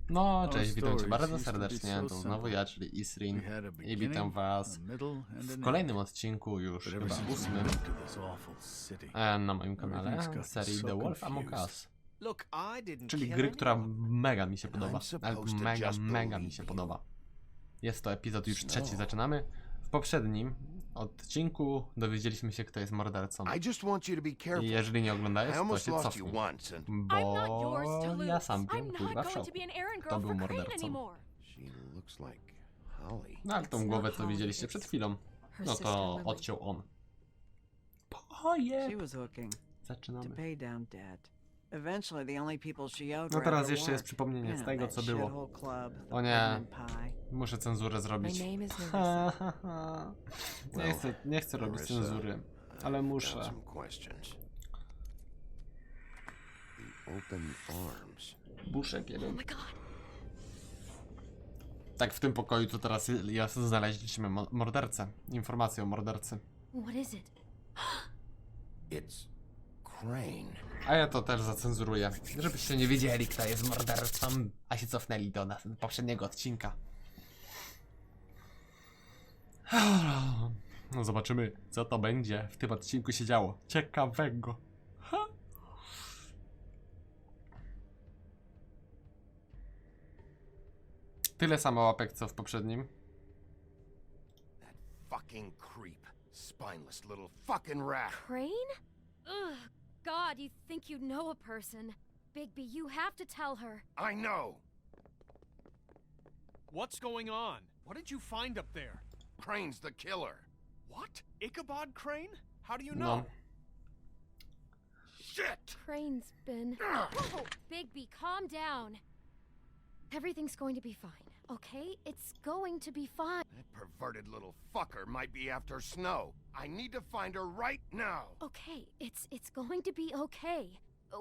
No, cześć, witam cię bardzo serdecznie, to znowu ja, czyli Isrin i witam was w kolejnym odcinku, już chyba 8 na moim kanale, serii The Wolf Among Us. Czyli gry, która mega mi się podoba, ale mega mi się podoba. Jest to epizod już 3, zaczynamy. W poprzednim odcinku dowiedzieliśmy się, kto jest mordercą. I jeżeli nie oglądałeś, to się cofnij, bo ja sam wiem, kurwa, w szoku, kto był mordercą. No ale tą głowę, co widzieliście przed chwilą, no to odciął on. Zaczynamy. No teraz jeszcze jest przypomnienie z tego, co było. O nie, muszę cenzurę zrobić. Nie chcę robić cenzury, ale muszę. Buszek jeden. Tak, w tym pokoju to teraz znaleźliśmy mordercę. Informację o mordercy. A ja to też zacenzuruję, żebyście nie wiedzieli, kto jest mordercą, a się cofnęli do poprzedniego odcinka. No zobaczymy, co to będzie w tym odcinku się działo. Ciekawego. Tyle samo łapek, co w poprzednim. Fucking creep. Spineless little fucking rat. Crane? Ugh, God, you think you know a person. Bigby, you have to tell her. I know. What's going on? What did you find up there? Crane's the killer. What? Ichabod Crane? How do you know? No. Shit! Crane's been... Whoa, Bigby, calm down. Everything's going to be fine, okay? It's going to be fine. That perverted little fucker might be after Snow. I need to find her right now. Okay, it's going to be okay.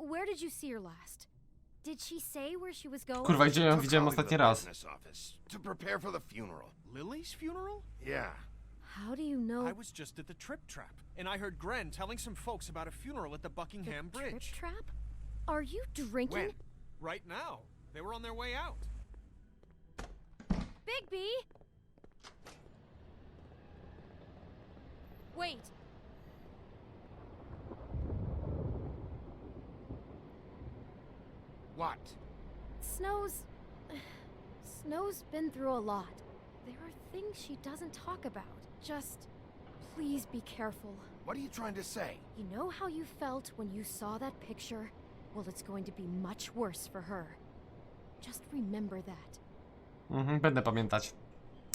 Where did you see her last? Did she say where she was going? Kurwa, gdzie ją widziałem ostatni raz? To prepare for the funeral. Lily's funeral? Yeah. How do you know? I was just at the Trip Trap, and I heard Gren telling some folks about a funeral at the Buckingham The Bridge. Trip Trap? Are you drinking? When? Right now. They were on their way out. Bigby! Wait. What? Snow's been through a lot. There are things she doesn't talk about. Just please be careful. What are you trying to say? You know how you felt when you saw that picture? Well, it's going to be much worse for her. Just remember that. Będę pamiętać.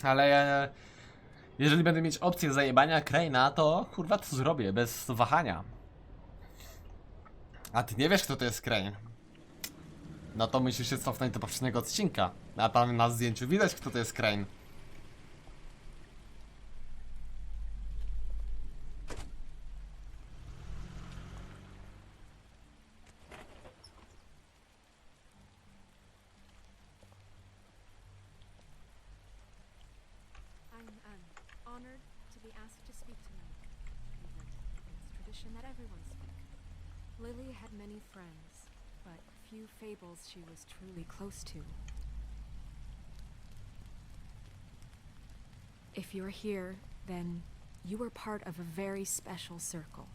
Ale jeżeli będę mieć opcję zajebania Crane'a, to kurwa to zrobię, bez wahania. A ty nie wiesz, kto to jest Crane. No to musisz się cofnąć do poprzedniego odcinka. A tam na zdjęciu widać, kto to jest Crane. Honored to be asked to speak tonight. It's tradition that everyone speak. Lily had many friends, but few fables she was truly close to. If you're here, then you were part of a very special circle.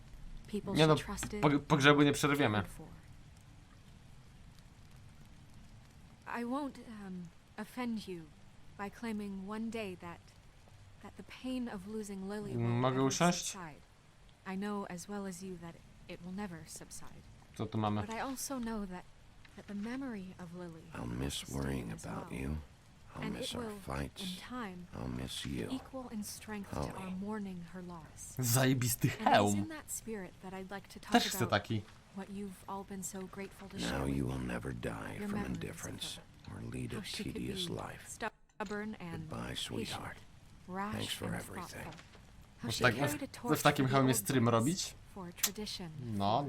People Nie no, she trusted. pogrzebu nie przerwiemy. I won't offend you by claiming one day that the pain of losing Lily will Mogę never usiąść? subside. I know as well as you that it will never subside. Co tu mamy? But I also know that the memory of Lily I'll miss will stay worrying as about well. you. I'll And miss it our will, fights. in time, I'll miss you. equal in strength to our mourning her loss. Zajebisty And it is hełm. in that spirit that I'd like to talk Też chcę about taki. what you've all been so grateful to share Now with you me. will never die Your from memories of indifference her. or lead a How she could tedious be life. stubborn and Goodbye, sweetheart. patient, rash Thanks for and everything. thoughtful. How Może she tak, carried a torch w takim for the hełmie old stream ways, robić? for tradition, No.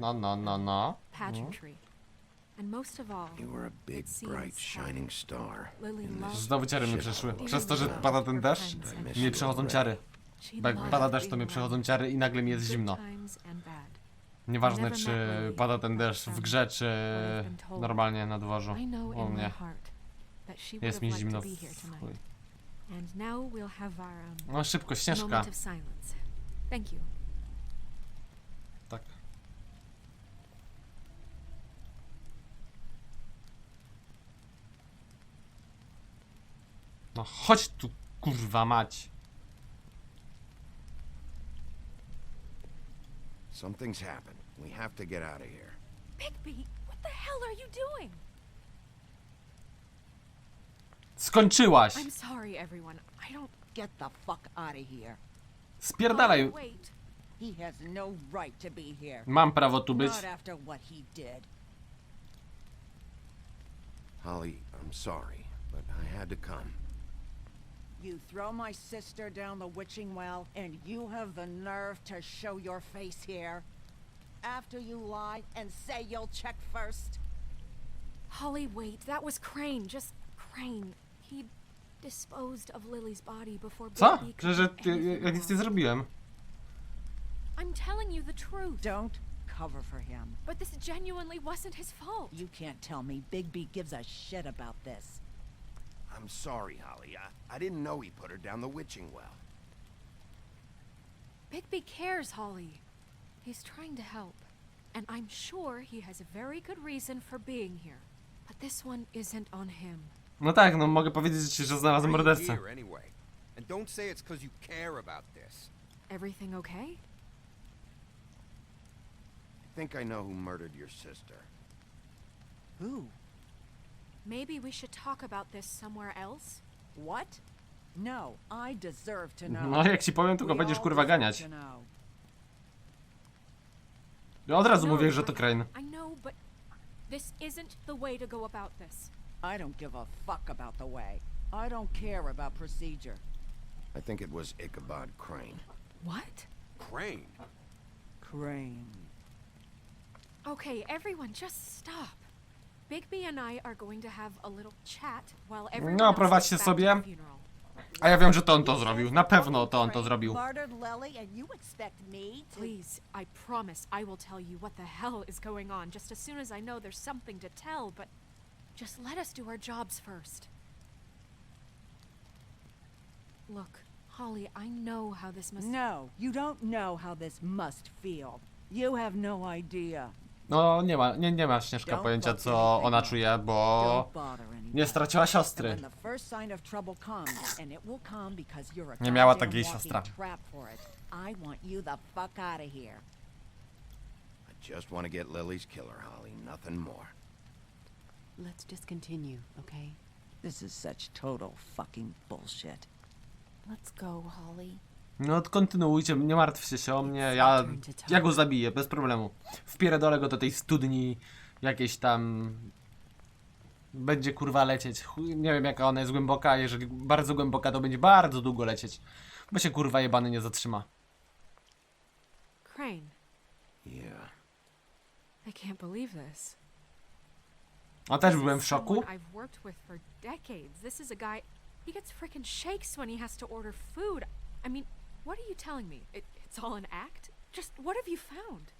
pageantry. And most of all, You were a big, it seems bright, shining star. Lily in loved this Znowu ciary mi shithole przeszły. of Przez to, że town. pada ten deszcz, nie przechodzą ciary. She Bo jak loved pada deszcz, to being mnie przechodzą ciary i nagle mi jest around zimno. good times and bad. Nieważne, czy pada ten deszcz w grze, czy normalnie na dworzu. I know O in my mnie. heart that she would Jest have mi liked zimno to be w here chuj. tonight. And now we'll have our No szybko, Śnieżka. moment of silence. Thank you. Tak. No chodź tu, kurwa mać. Something's happened. We have to get out of here. Bigby, what the hell are you doing? Skończyłaś. I'm sorry, everyone. I don't Get the fuck out of here. Spierdalaj. wait. He has no right to be here. Mam prawo tu być. Not after what he did. Holly, I'm sorry, but I had to come. You throw my sister down the witching well, and you have the nerve to show your face here? After you lie and say you'll check first? Holly, wait. That was Crane. Just Crane. He disposed of Lily's body before Co? Bigby could Że do anything ja nic nie wrong. zrobiłem. I'm telling you the truth. Don't cover for him. But this genuinely wasn't his fault. You can't tell me Bigby gives a shit about this. I'm sorry, Holly. I didn't know he put her down the witching well. Bigby cares, Holly. He's trying to help. And I'm sure he has a very good reason for being here. But this one isn't on him. No tak, no mogę powiedzieć ci, że znalazłem Why are you mordercę. here anyway? And don't say it's because you care about this. Everything okay? I think I know who murdered your sister. Who? Maybe we should talk about this somewhere else? What? No, I deserve to know. No jak ci powiem, tylko We będziesz all kurwa deserve ganiać. to know. Ja od razu No, mówię, że to Crane. I know, but this isn't the way to go about this. I don't give a fuck about the way. I don't care about procedure. I think it was Ichabod Crane. What? Crane. Crane. Okay, everyone, just stop. Bigby and I are going to have a little chat while everyone No, else prowadźcie gets back to sobie. the funeral. A ja wiem, że to on to zrobił. Na pewno to on to zrobił. Murdered Lily and you expect me to... Please, I promise I will tell you what the hell is going on just as soon as I know there's something to tell, but just let us do our jobs first. Look, Holly, I know how this must... No, you don't know how this must feel. You have no idea. No nie ma Śnieżka pojęcia, co ona czuje, bo Don't bother anymore. nie straciła And siostry. when the first sign of trouble comes, and it will come because you're a Nie miała goddamn takiej walking siostra. trap for it. I want you the fuck out of here. I just want to get Lily's killer, Holly. Nothing more. Let's just continue, okay? This is such total fucking bullshit. Let's go, Holly. No kontynuujcie, nie martwcie się o mnie, ja go zabiję, bez problemu. Wpierdolę go do tej studni jakiejś tam... Będzie kurwa lecieć, nie wiem jaka ona jest głęboka, jeżeli bardzo głęboka to będzie bardzo długo lecieć. Bo się kurwa jebany nie zatrzyma. Crane, Yeah. I can't believe this. A też byłem w szoku. Someone I've worked with for decades. This is a guy... He gets frickin' shakes when he has to order food. I mean, what are you telling me? It's all an act? Just what have you found?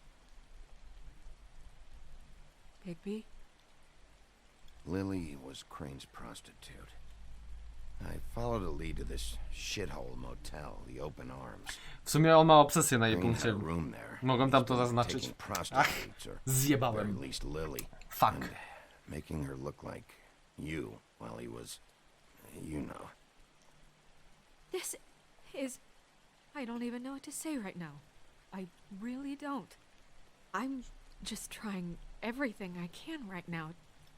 Bigby? Lily was Crane's prostitute. I followed a lead to this shithole motel, the Open Arms. W sumie on ma obsesję na jej Crane had punkcie. a room there. Mogłem tam to He's been zaznaczyć. taking prostitutes, or at the Zjebałem. very least Lily. Fuck. And making her look like you while he was, you know. This is... I don't even know what to say right now. I really don't. I'm just trying everything I can right now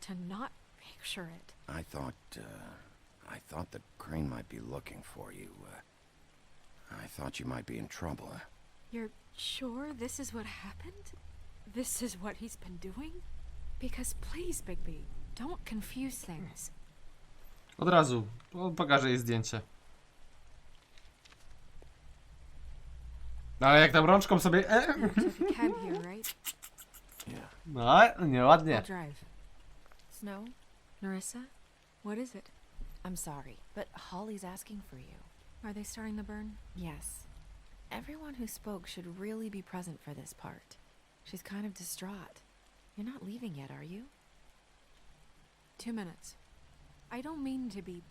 to not picture it. I thought that Crane might be looking for you. I thought you might be in trouble. You're sure this is what happened? This is what he's been doing? Because please, Bigby, don't confuse things. Od razu pokażę jej zdjęcie. Ale jak tam rączką sobie... You took a cab here, right? Yeah. No, nieładnie. I'll drive. Snow, Narissa? What is it? I'm sorry, but Holly's asking for you. Are they starting the burn? Yes. Everyone who spoke should really be present for this part. She's kind of distraught. You're not leaving yet, are you? 2 minutes. I don't mean to be,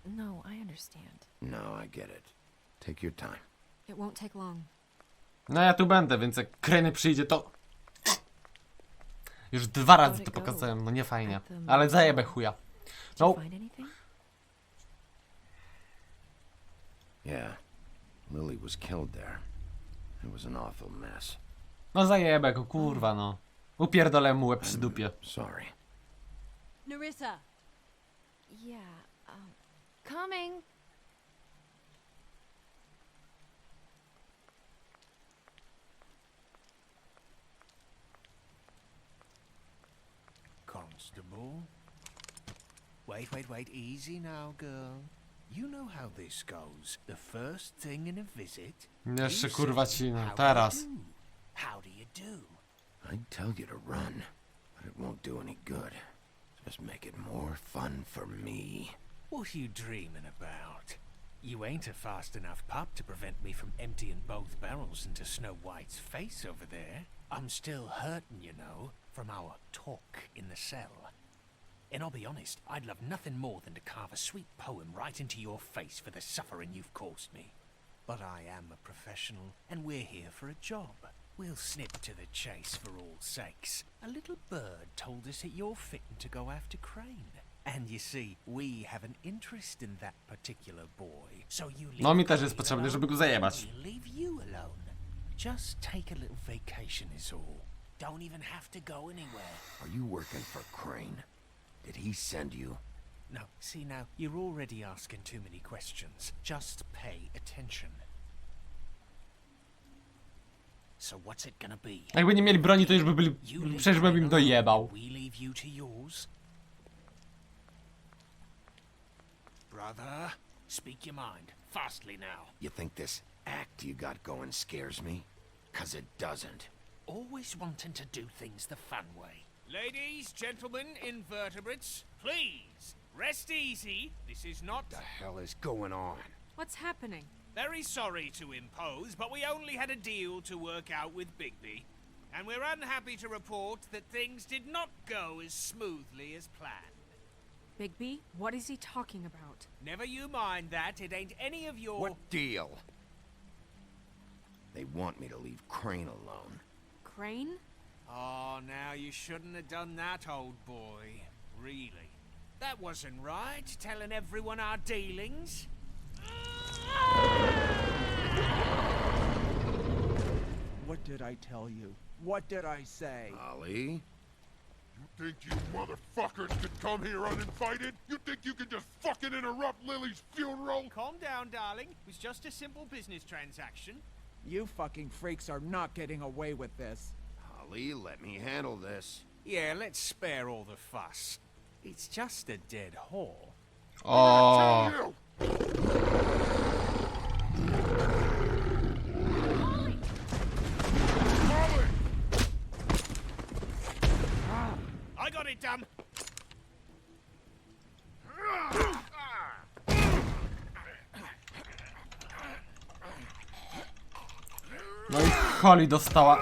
No, I understand. No, I get it. Take your time. it won't take long. No ja tu będę, więc jak Crane przyjdzie, to... Już 2 razy to pokazałem, no nie fajnie. Ale zajebę chuja. Did you No, find anything? Yeah. Lily was killed there. It was an awful mess. no zajebę go, kurwa no. Upierdolę mu łeb przy dupie. Sorry. Nerissa! Yeah, coming. Constable? Wait, easy now, girl. You know how this goes. The first thing in a visit... Jeszcze you kurwa say, ci, no, "How do teraz. you do? How do you do?" I'd tell you to run, but it won't do any good. Just make it more fun for me. What are you dreaming about? You ain't a fast enough pup to prevent me from emptying both barrels into Snow White's face over there. I'm still hurting, you know, from our talk in the cell. And I'll be honest, I'd love nothing more than to carve a sweet poem right into your face for the suffering you've caused me. But I am a professional, and we're here for a job. We'll snip to the chase for all sakes. A little bird told us that you're fitting to go after Crane. And you see, we have an interest in that particular boy. So you leave No mi też jest Crane potrzebny, alone, żeby go zajebać. we'll leave you alone. Just take a little vacation is all. Don't even have to go anywhere. Are you working for Crane? Did he send you? No, see now, you're already asking too many questions. Just pay attention. So what's it gonna be? Jakby nie mieli broni, to już by byli... You leave Przecież bym im Crane alone, dojebał. we leave you to yours. Brother, speak your mind. Fastly now. You think this act you got going scares me? 'Cause it doesn't. Always wanting to do things the fun way. Ladies, gentlemen, invertebrates, please, rest easy. This is not... The hell is going on? What's happening? Very sorry to impose, but we only had a deal to work out with Bigby. And we're unhappy to report that things did not go as smoothly as planned. Bigby, what is he talking about? Never you mind that, it ain't any of your... What deal? They want me to leave Crane alone. Crane? Oh, now you shouldn't have done that, old boy. Really. That wasn't right, telling everyone our dealings. What did I tell you? What did I say? Ollie? You think you motherfuckers could come here uninvited? You think you can just fucking interrupt Lily's funeral? Calm down, darling. It was just a simple business transaction. You fucking freaks are not getting away with this. Ollie, let me handle this. Yeah, let's spare all the fuss. It's just a dead whore. O, You! Molly! I got it done. no i Holly dostała.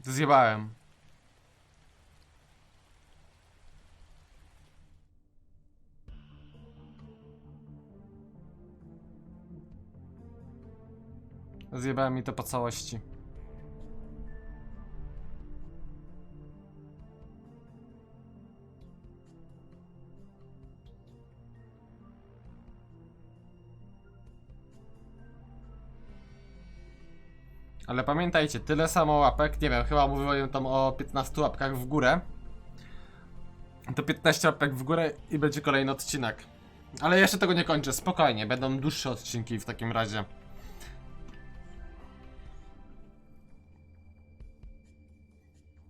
Zjebałem. Zjebałem mi to po całości. Ale pamiętajcie, tyle samo łapek, nie wiem, chyba mówiłem tam o 15 łapkach w górę. To 15 łapek w górę i będzie kolejny odcinek. Ale jeszcze tego nie kończę, spokojnie, będą dłuższe odcinki w takim razie.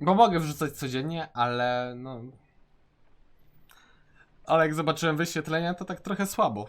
Bo mogę wrzucać codziennie, ale no... Ale jak zobaczyłem wyświetlenia, to tak trochę słabo.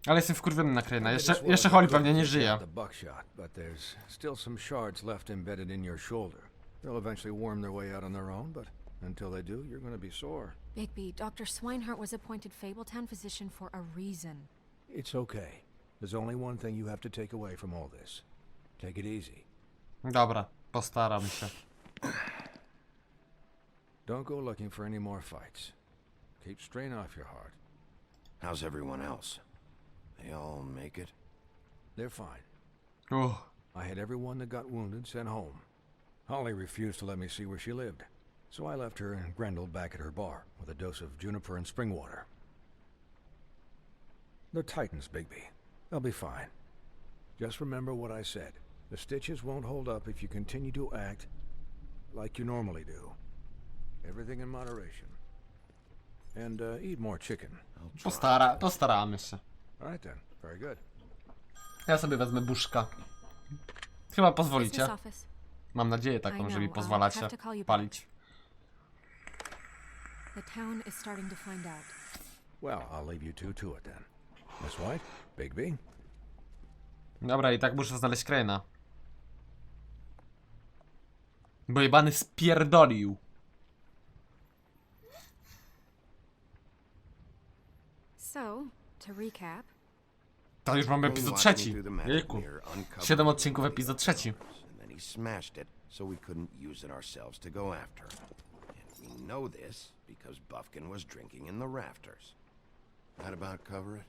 Ale jestem wkurwiony na Crane'a. Jeszcze Holly pewnie nie żyje. The buckshot, but there's still some shards left embedded in your shoulder. They'll eventually worm their way out on their own, but until they do, you're going to be sore. Bigby, Dr. Swinehart was appointed Fabletown physician for a reason. It's okay. There's only one thing you have to take away from all this. Take it easy. Dobra, postaram się. Don't go looking for any more fights. Keep strain off your heart. How's everyone else? They all make it? They're fine. Uff. I had everyone that got wounded sent home. Holly refused to let me see where she lived, so I left her and Grendel back at her bar with a dose of juniper and spring water. They're Titans, Bigby. They'll be fine. Just remember what I said. The stitches won't hold up if you continue to act like you normally do. Everything in moderation. And eat more chicken. Postaramy się. All right then. Very good. Ja sobie wezmę buszka. Chyba pozwolicie. Business office. Mam nadzieję taką, że mi pozwalacie palić. The town is starting to find out. Well, I'll leave you two to it then. Miss White, Bigby. Dobra, i tak muszę znaleźć Crane'a. Bo jebany spierdolił. So, to recap, To już mamy epizod trzeci. Jejku. 7 odcinków, epizod trzeci. And then he smashed it, so we couldn't use it ourselves to go after. And we know this because Buffkin was drinking in the rafters. That about cover it?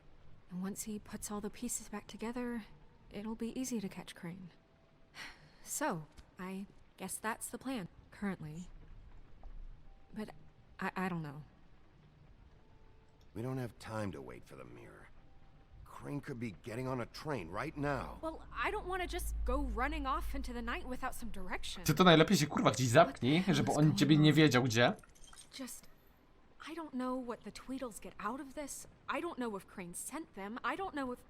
and once he puts all the pieces back together, it'll be easy to catch Crane. So, I guess that's the plan, currently. But I don't know. We don't have time to wait for the mirror. Crane could be getting on a train right now. Well, I don't want to just go running off into the night without some direction. Ty to najlepiej się kurwa gdzieś zamknij, żeby on ciebie nie wiedział gdzie. Just, I don't know what the Tweedles get out of this. I don't know if Crane sent them. I don't know if...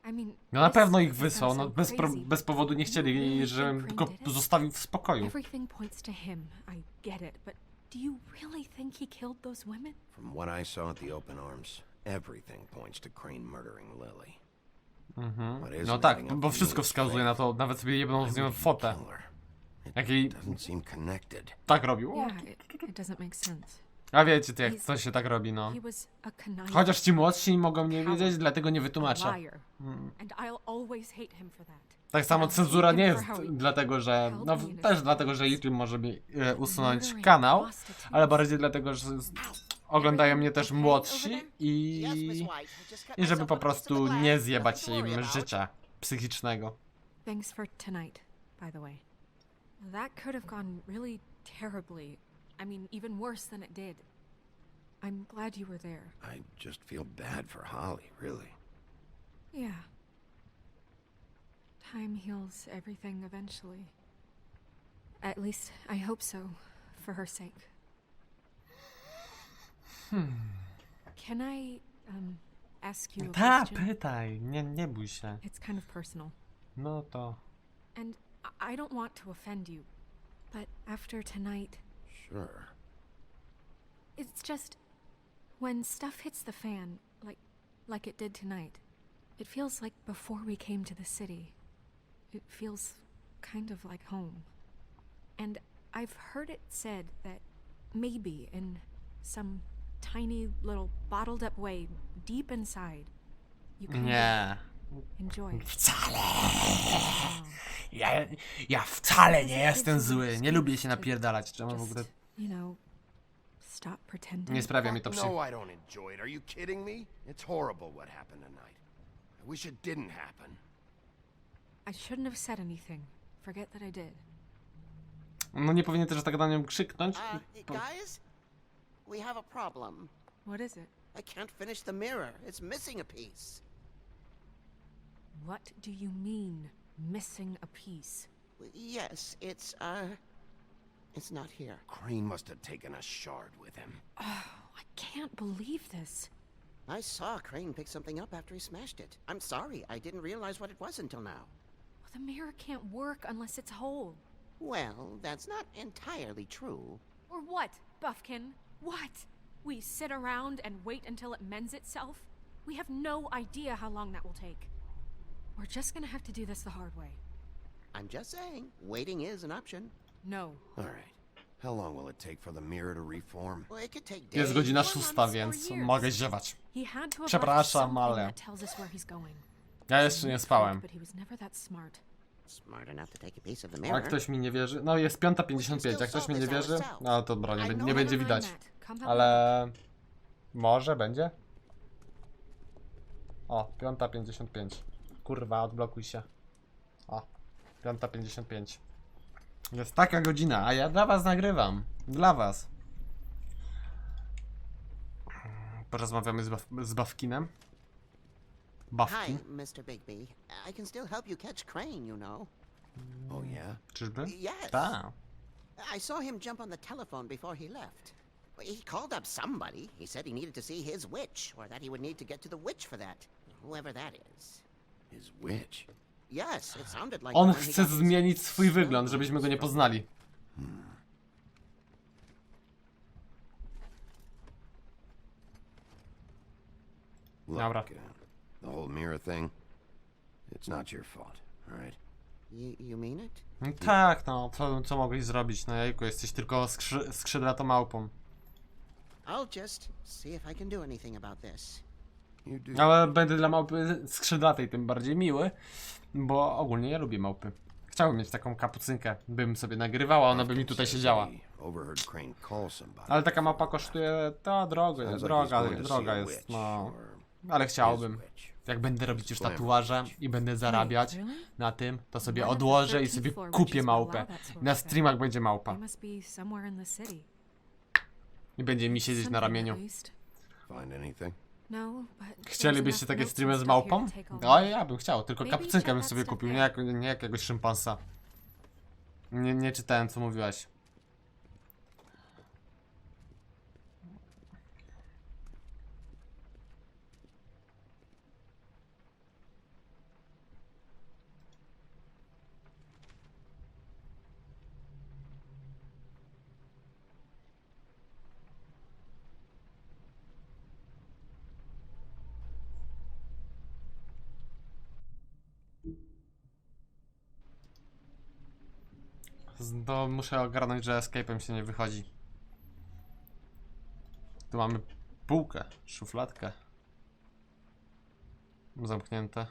I mean, No na this pewno ich sounds wysłał, no so bez crazy. bez powodu nie chcieli, żebym go zostawił w spokoju. Everything points to him. I get it, but do you really think he killed those women? From what I saw at the open arms, everything points to Crane murdering Lily. What is No tak, leading up bo to wszystko Lily's wskazuje na to, nawet sobie jebną z nią fotę. It Jakiej doesn't seem connected. tak robił. Yeah, it doesn't make sense. A wiecie, jak to się tak robi, no. He was a conniving Chociaż ci młodsi mogą nie wiedzieć, dlatego nie wytłumaczę. liar, and I'll always hate him for that. Tak samo cenzura nie jest dlatego, że... No też dlatego, że YouTube może mi usunąć kanał, ale bardziej dlatego, że oglądają mnie też młodsi i żeby po prostu nie zjebać im życia psychicznego. Thanks for tonight, by the way. That could have gone really terribly. I mean, even worse than it did. I'm glad you were there. I just feel bad for Holly, really. Yeah. Time heals everything eventually. At least, I hope so, for her sake. Can I, ask you a Ta, question? pytaj, nie bój się. It's kind of personal. No to... And I don't want to offend you, but after tonight, Sure. it's just when stuff hits the fan, like it did tonight. It feels like before we came to the city. It feels kind of like home. And I've heard it said that maybe in some tiny little bottled up way deep inside, you kind Nie. of enjoy it. Wcale. Ja wcale nie jestem zły. Nie lubię się napierdalać. Czemu w ogóle... Just, you know, stop pretending. Nie sprawia mi to No, przyjemności. I don't enjoy it. Are you kidding me? It's horrible what happened tonight. I wish it didn't happen. I shouldn't have said anything. Forget that I did. No nie powinien też tak na nią krzyknąć. Guys, we have a problem. What is it? I can't finish the mirror. It's missing a piece. What do you mean, missing a piece? Yes, it's not here. Crane must have taken a shard with him. Oh, I can't believe this. I saw Crane pick something up after he smashed it. I'm sorry, I didn't realize what it was until now. Well, the mirror can't work unless it's whole. Well, that's not entirely true. Or what, Buffkin? What? We sit around and wait until it mends itself? We have no idea how long that will take. We're just gonna have to do this the hard way. I'm just saying, waiting is an option. No. All right. How long will it take for the mirror to reform? Well, it could take days. Jest godzina 6, więc mogę ziewać. He had to have Przepraszam, something ale that tells us where he's going. ja jeszcze nie spałem. But he was never that smart. Smart enough to take a piece of the A mirror. ktoś mi nie wierzy? No jest 5:55, jak ktoś mi nie wierzy, no to dobra, nie będzie widać. Ale może będzie? O, 5:55. Kurwa, odblokuj się. O, 5:55. Jest taka godzina, a ja dla was nagrywam. Dla was. Porozmawiamy z Bawkinem. Hi, Bawkin. Mr. Bigby. I can still help you catch Crane, you know. Oh, yeah? Czyżby? Yes. Tak. I saw him jump on the telephone before he left. He called up somebody. He said he needed to see his witch, or that he would need to get to the witch for that. Whoever that is. His witch? Yes, it sounded like On the one he chce got his zmienić swój snow wygląd, żebyśmy go nie poznali. Dobra. The whole mirror thing, it's not your fault, all right? You mean it? No tak, no, co mogłeś zrobić? No jejku, jesteś tylko skrzydlatą małpą. I'll just see if I can do anything about this. You do. Ale będę dla małpy skrzydlatej tym bardziej miły, bo ogólnie ja lubię małpy. Chciałbym mieć taką kapucynkę, bym sobie nagrywała, ona by mi tutaj siedziała. Overheard Crane call somebody. Ale taka małpa kosztuje, to droga jest, no. Ale chciałbym. Jak będę robić już tatuaże i będę zarabiać na tym, to sobie odłożę i sobie kupię małpę. Na streamach będzie małpa. I będzie mi siedzieć na ramieniu. Find anything? Chcielibyście takie streamy z małpą? No ja bym chciał, tylko kapucynkę bym sobie kupił, nie jakiegoś szympansa. Nie czytałem, co mówiłaś. To muszę ogarnąć, że escape'em się nie wychodzi. Tu mamy półkę, szufladkę. Zamknięte.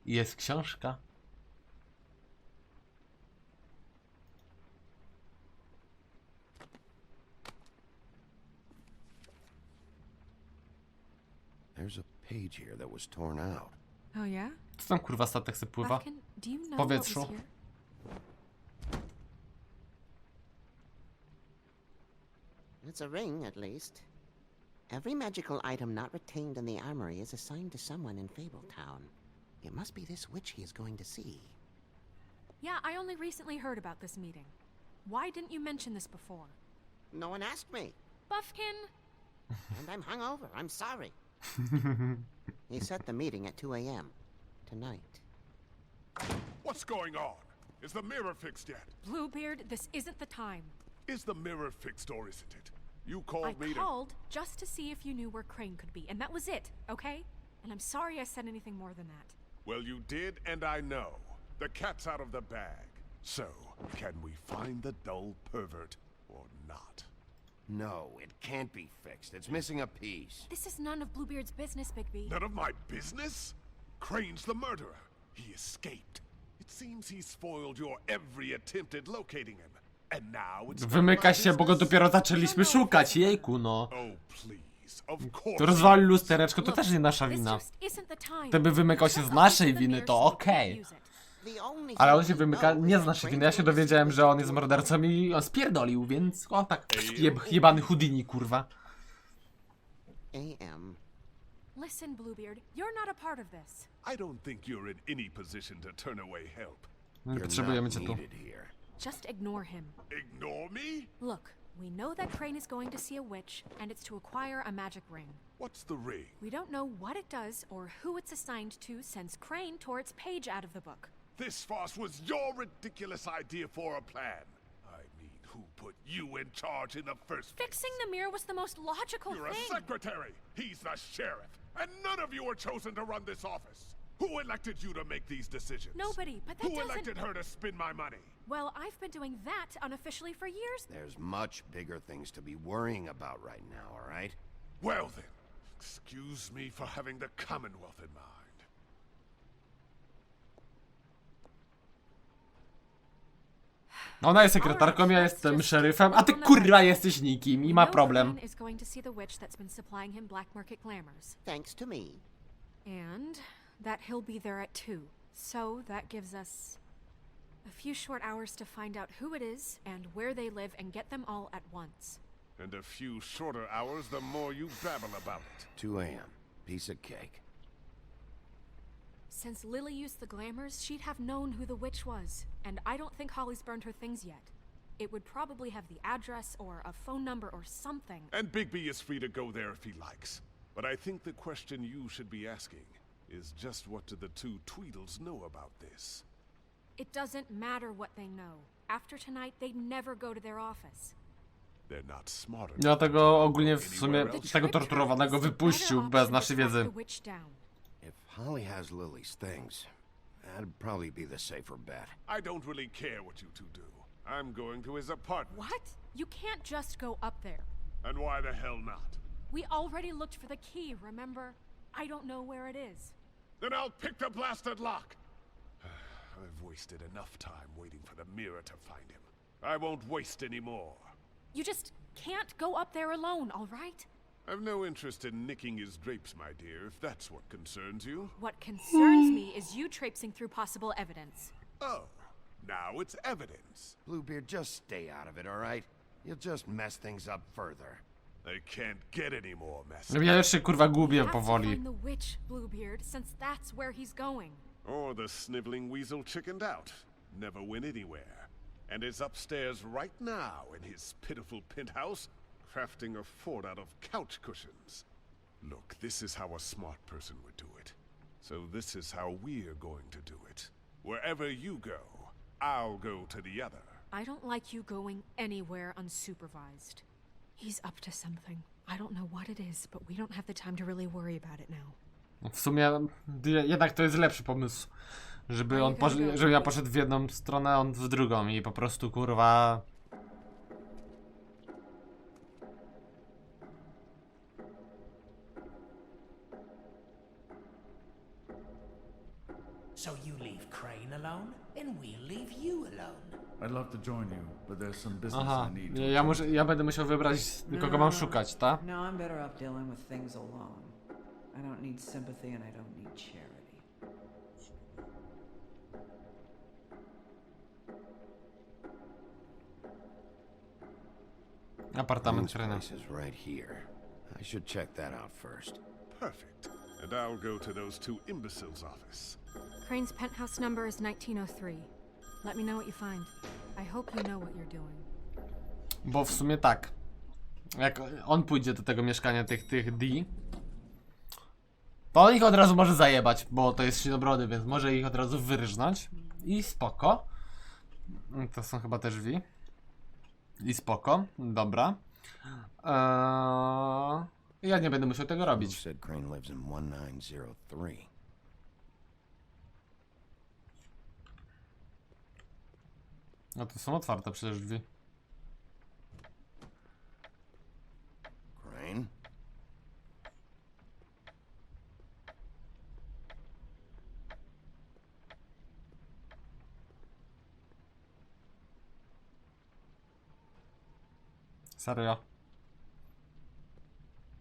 I jest książka. There's a page here that was torn out. Oh yeah? Co tam kurwa statek se pływa? W powietrzu. It's a ring, at least. Every magical item not retained in the armory is assigned to someone in Fabletown. It must be this witch he is going to see. Yeah, I only recently heard about this meeting. Why didn't you mention this before? No one asked me. Buffkin! And I'm hungover. I'm sorry. He set the meeting at 2 a.m. tonight. What's going on? Is the mirror fixed yet? Bluebeard, this isn't the time. Is the mirror fixed or isn't it? You called me I called just to see if you knew where Crane could be, and that was it, okay? And I'm sorry I said anything more than that. Well, you did, and I know. The cat's out of the bag. So, can we find the dull pervert or not? No, it can't be fixed. It's missing a piece. This is none of Bluebeard's business, Bigby. None of my business? Crane's the murderer. He escaped. It seems he spoiled your every attempt at locating him. And now it's Wymyka się, bo go dopiero zaczęliśmy szukać, jejku no. Oh, please. Of course. To rozwalił lustereczko, to też nie nasza wina. Gdyby wymykał się z naszej winy, to okej. Ale on się wymyka nie z naszej winy. Ja się dowiedziałem, że on jest mordercą i on spierdolił, więc o tak, jebany Houdini, kurwa. Listen, Bluebeard, you're not a part of this. I don't think you're in any position to turn away help. Nie potrzebujemy cię tu. Just ignore him. Ignore me? Look, we know that Crane is going to see a witch, and it's to acquire a magic ring. What's the ring? We don't know what it does or who it's assigned to since Crane tore its page out of the book. This farce was your ridiculous idea for a plan. I mean, Who put you in charge in the first place? Fixing the mirror was the most logical You're thing. a secretary. He's the sheriff. And none of you were chosen to run this office. Who elected you to make these decisions? Nobody, but that Who doesn't... elected her to spend my money? Well, I've been doing that unofficially for years. There's much bigger things to be worrying about right now, all right? Well then, excuse me for having the Commonwealth in mind. Ona jest sekretarką, ja jestem szeryfem, a ty kurwa jesteś nikim i ma problem. Is going to see the witch that's been supplying him black market glamours. Thanks to me. And that he'll be there at 2. So that gives us a few short hours to find out who it is and where they live and get them all at once. And a few shorter hours the more you babble about it. 2 a.m. Piece of cake. Since Lily used the glamours, she'd have known who the witch was. And I don't think Holly's burned her things yet. It would probably have the address or a phone number or something. And Bigby is free to go there if he likes. But I think the question you should be asking is just what do the two Tweedles know about this? It doesn't matter what they know. After tonight, they'd never go to their office. They're not smart enough. Dlatego ogólnie w sumie tego torturowanego wypuścił bez naszej wiedzy. If Holly has Lily's things, that'd probably be the safer bet. I don't really care what you two do. I'm going to his apartment. What? You can't just go up there. And why the hell not? We already looked for the key, remember? I don't know where it is. Then I'll pick the blasted lock. I've wasted enough time waiting for the mirror to find him. I won't waste any more. You just can't go up there alone, all right? I've no interest in nicking his drapes, my dear, if that's what concerns you. What concerns me is you traipsing through possible evidence. Oh, now it's evidence. Bluebeard, just stay out of it, all right? You'll just mess things up further. They can't get any more messy. Ja już się kurwa gubię You have to powoli. find the witch, Bluebeard, since that's where he's going. Or the sniveling weasel chickened out. Never went anywhere. And is upstairs right now in his pitiful penthouse, crafting a fort out of couch cushions. Look, this is how a smart person would do it. So this is how we're going to do it. Wherever you go, I'll go to the other. I don't like you going anywhere unsupervised. He's up to something. I don't know what it is, but we don't have the time to really worry about it now. W sumie jednak to jest lepszy pomysł. Żeby on żeby ja poszedł w jedną stronę, a on w drugą i po prostu kurwa... So you leave Crane alone, and we'll leave you alone. I'd love to join you, but there's some business Aha, I need to ja będę musiał wybrać, kogo mam szukać, tak? No, I'm better off dealing with things alone. I don't need sympathy and I don't need charity. Apartament Crane's Crane. place is right here. I should check that out first. Perfect. And I'll go to those two imbeciles' office. Crane's penthouse number is 1903. Let me know what you find. I hope you know what you're doing. Bo w sumie tak. Jak on pójdzie do tego mieszkania tych D, to on ich od razu może zajebać, bo to jest Sinobrody, więc może ich od razu wyrżnąć. I spoko. To są chyba te drzwi. I spoko. Dobra. Ja nie będę musiał tego robić. Said Crane lives in 1903. No to są otwarte przecież drzwi. Crane? Serio.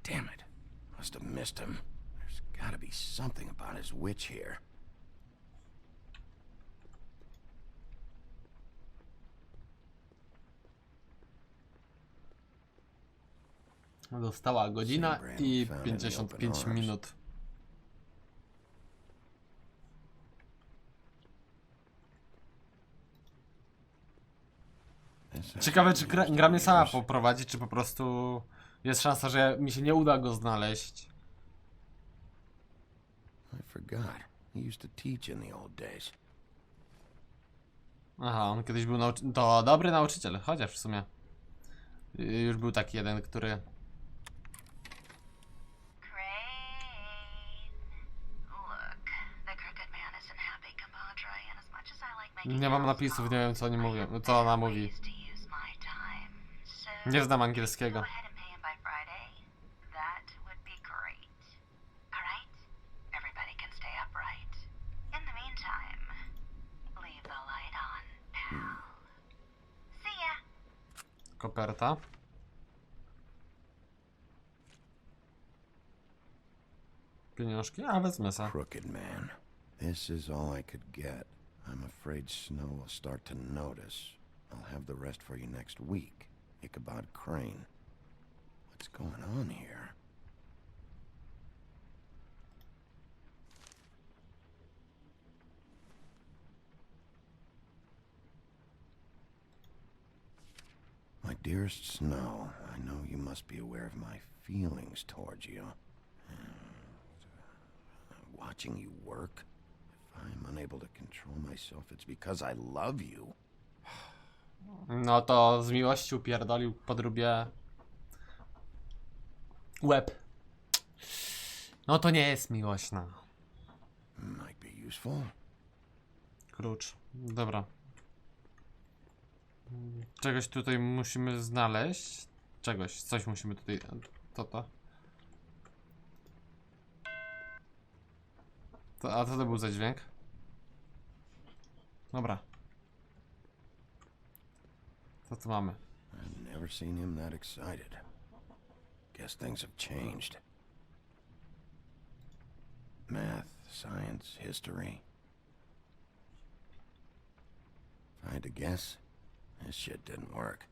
Damn it. Must have missed him. There's gotta be something about his witch here. Dostała godzina i 55 minut. Ciekawe, czy gra mnie sama poprowadzi, czy po prostu jest szansa, że mi się nie uda go znaleźć. I forgot. He used to teach in the old days. Aha, on kiedyś był to dobry nauczyciel, chociaż w sumie już był taki jeden, który... Nie mam napisów, nie wiem co oni mówią, co ona mówi. Nie znam angielskiego. Koperta. Pieniążki? A, wezmę se. Crooked man. This is all I could get. I'm afraid Snow will start to notice. I'll have the rest for you next week. Ichabod Crane. What's going on here? My dearest Snow, I know you must be aware of my feelings towards you. Watching you work, if I'm unable to control myself, it's because I love you. No to z miłości upierdolił podróbie łeb. No to nie jest miłośna. Might be useful. Klucz. Dobra. Czegoś tutaj musimy znaleźć. Coś musimy tutaj... A co to był za dźwięk? Dobra. Co tu mamy? I've never seen him that excited. Guess things have changed. Math, science, history. If I had to guess, this shit didn't work.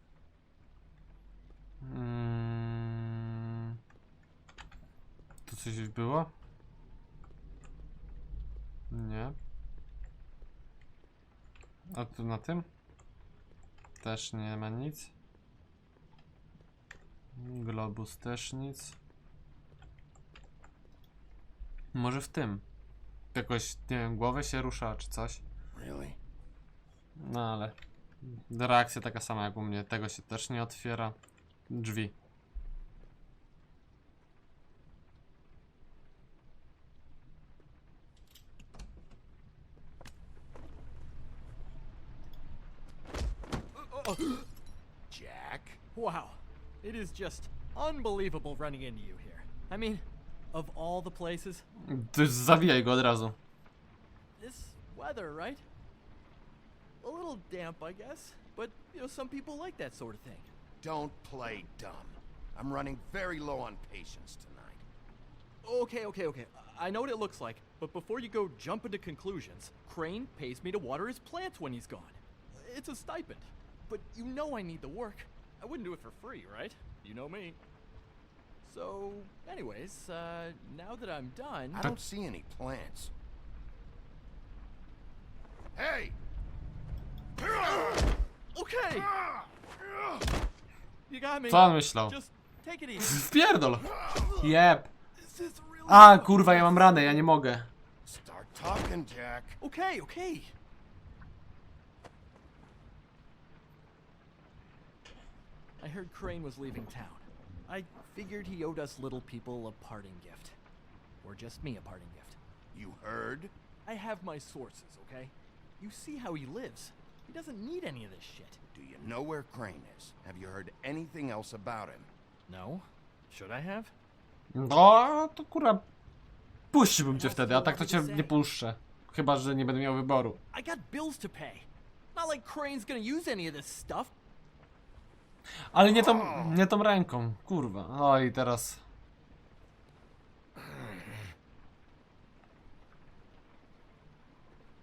Tu coś już było? Nie. A tu na tym? Też nie ma nic. Globus też nic. Może w tym. Jakoś, nie wiem, głowę się rusza czy coś. Really? No ale... Reakcja taka sama jak u mnie. Tego się też nie otwiera. Drzwi. Jack? Wow. It is just unbelievable running into you here. I mean, of all the places. Ty zawijaj go od razu. This weather, right? A little damp, I guess. But, you know, some people like that sort of thing. Don't play dumb. I'm running very low on patience tonight. Okay. I know what it looks like, but before you go jump into conclusions, Crane pays me to water his plants when he's gone. It's a stipend. But you know I need the work. I wouldn't do it for free, right? You know me. So, anyways, now that I'm done... I don't see any plants. Hey! Okay! You got me. Co on myślał? Just take it easy. Wpierdol! Jeb! A, kurwa, ja mam ranę, ja nie mogę. Start talking, Jack. Okay. I heard Crane was leaving town. I figured he owed us little people a parting gift. Or just me a parting gift. You heard? I have my sources, okay? You see how he lives. He doesn't need any of this shit. Do you know where Crane is? Have you heard anything else about him? No? Should I have? No, to kurwa... Puściłbym cię wtedy, a tak to cię nie puszczę. Chyba, że nie będę miał wyboru. I got bills to pay. Not like Crane's gonna use any of this stuff. Ale nie tą ręką, kurwa. Oj, teraz...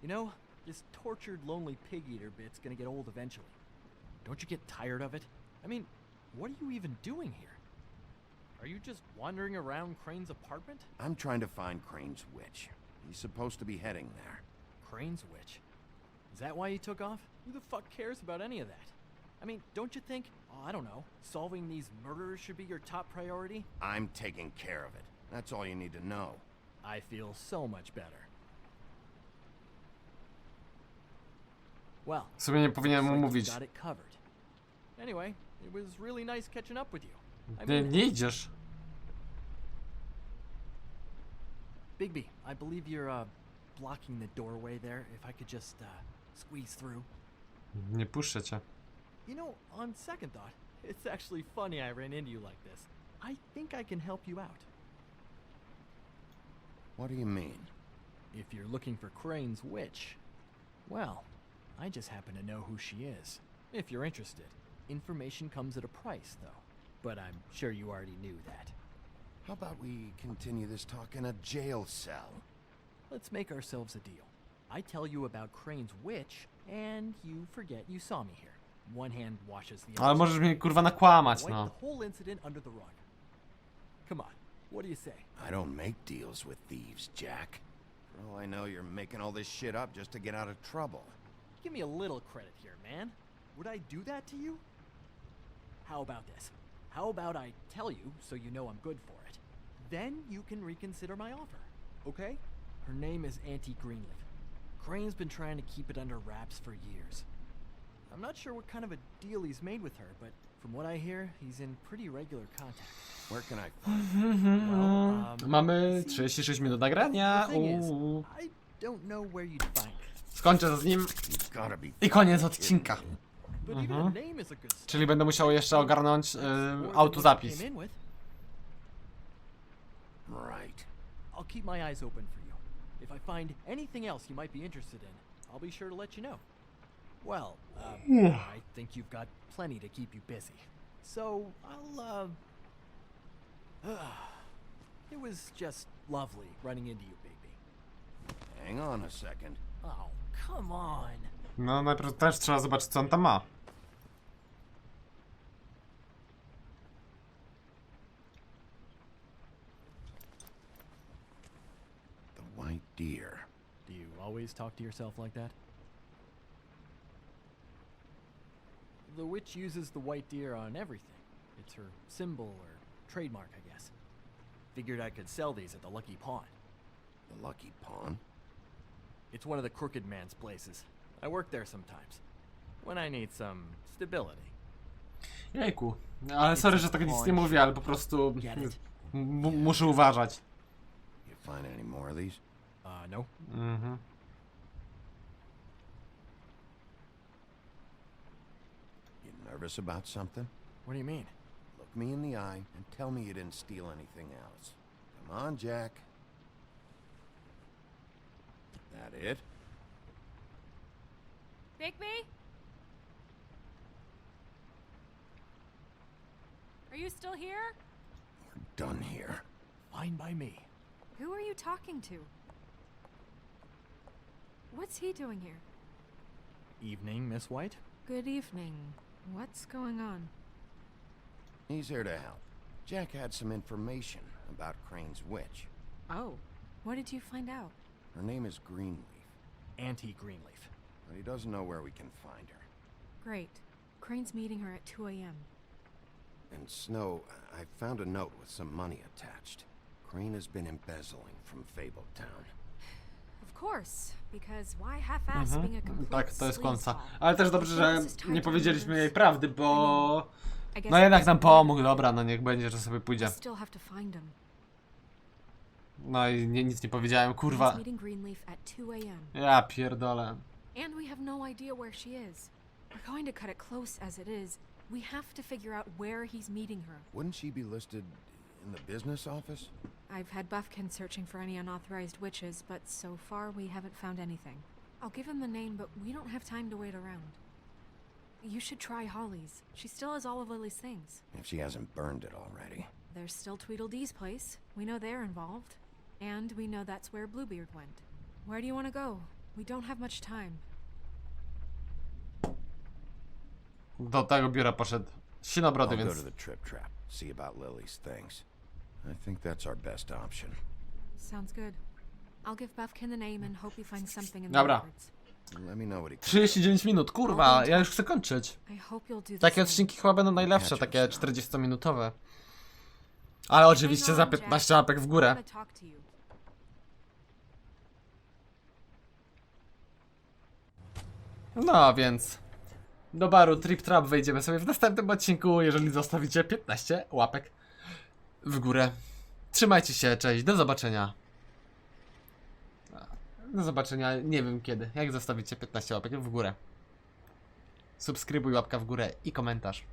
You know, this tortured, lonely pig-eater bit's gonna get old eventually. Don't you get tired of it? I mean, what are you even doing here? Are you just wandering around Crane's apartment? I'm trying to find Crane's witch. He's supposed to be heading there. Crane's witch? Is that why you took off? Who the fuck cares about any of that? I mean, don't you think, I don't know, solving these murders should be your top priority? I'm taking care of it. That's all you need to know. I feel so much better. Well, W sumie nie powinienem mu looks like mówić. you've got it covered. Anyway, it was really nice catching up with you. Nie idziesz. Bigby, I believe you're blocking the doorway there. If I could just squeeze through. Nie puszczę cię. You know, on second thought, it's actually funny I ran into you like this. I think I can help you out. What do you mean? If you're looking for Crane's witch, well, I just happen to know who she is. If you're interested. Information comes at a price, though. But I'm sure you already knew that. How about we continue this talk in a jail cell? Let's make ourselves a deal. I tell you about Crane's witch, and you forget you saw me here. One hand washes the other. Ale możesz mnie kurwa nakłamać, Wipe no. the whole incident under the rug. Come on, what do you say? I don't make deals with thieves, Jack. For all I know, you're making all this shit up just to get out of trouble. Give me a little credit here, man. Would I do that to you? How about this? How about I tell you so you know I'm good for it? Then you can reconsider my offer, okay? Her name is Auntie Greenleaf. Crane's been trying to keep it under wraps for years. I'm not sure what kind of a deal he's made with her, but from what I hear, he's in pretty regular contact. Where can I find her? Well, Mamy 36 minut nagrania. the thing is, I don't know where you'd find her. Skończę z nim i koniec odcinka. But even her name is a good start. Czyli będę musiał jeszcze ogarnąć autozapis. Right. I'll keep my eyes open for you. If I find anything else you might be interested in, I'll be sure to let you know. Well, I think you've got plenty to keep you busy. So, I'll, it was just lovely running into you, baby. Hang on a second. Oh, come on. No najpierw też trzeba zobaczyć, co on tam ma. The white deer. Do you always talk to yourself like that? The witch uses the white deer on everything. It's her symbol or trademark, I guess. Figured I could sell these at the Lucky Pawn. The Lucky Pawn? It's one of the crooked man's places. I work there sometimes. When I need some stability. Jejku. Ale sorry, że tak nic nie mówię, ale po prostu muszę uważać. You find any more of these? No. You nervous about something? What do you mean? Look me in the eye and tell me you didn't steal anything else. Come on, Jack. That it? Bigby? Are you still here? We're done here. Fine by me. Who are you talking to? What's he doing here? Evening, Miss White. Good evening. What's going on? He's here to help. Jack had some information about Crane's witch. Oh, what did you find out? Her name is Greenleaf. Auntie Greenleaf. But he doesn't know where we can find her. Great. Crane's meeting her at 2 a.m. And Snow, I found a note with some money attached. Crane has been embezzling from Fabletown. Of course, because why half-ass being a complete Tak, to jest końca. sleazeball? Ale też dobrze, że nie powiedzieliśmy jej prawdy, bo... I guess No jednak nam pomógł, dobra, no niech będzie, że sobie pójdzie. I still have to find him. No i nic nie powiedziałem, kurwa. He's meeting Greenleaf at 2 a.m. Ja pierdolę. And we have no idea where she is. We're going to cut it close as it is. We have to figure out where he's meeting her. Wouldn't she be listed in the business office? I've had Buffkin searching for any unauthorized witches, but so far we haven't found anything. I'll give him the name, but we don't have time to wait around. You should try Holly's. She still has all of Lily's things. If she hasn't burned it already. There's still Tweedledee's place. We know they're involved. And we know that's where Bluebeard went. Where do you want to go? We don't have much time. Do tego biura poszedł Sinobrody, I'll go więc... to the Trip Trap, see about Lily's things. I think that's our best option. Sounds good. I'll give Buffkin the name and hope he finds something in the Dobra. records. Let me know what he 39 minut, kurwa, ja już chcę kończyć. I hope you'll do the Takie same. odcinki chyba będą najlepsze, takie 40-minutowe. Ale oczywiście za 15 łapek w górę. Gotta talk to you. No więc do baru Trip Trap wejdziemy sobie w następnym odcinku, jeżeli zostawicie 15 łapek w górę. Trzymajcie się, cześć, do zobaczenia. Do zobaczenia, nie wiem kiedy, jak zostawicie 15 łapek w górę. Subskrybuj, łapka w górę i komentarz.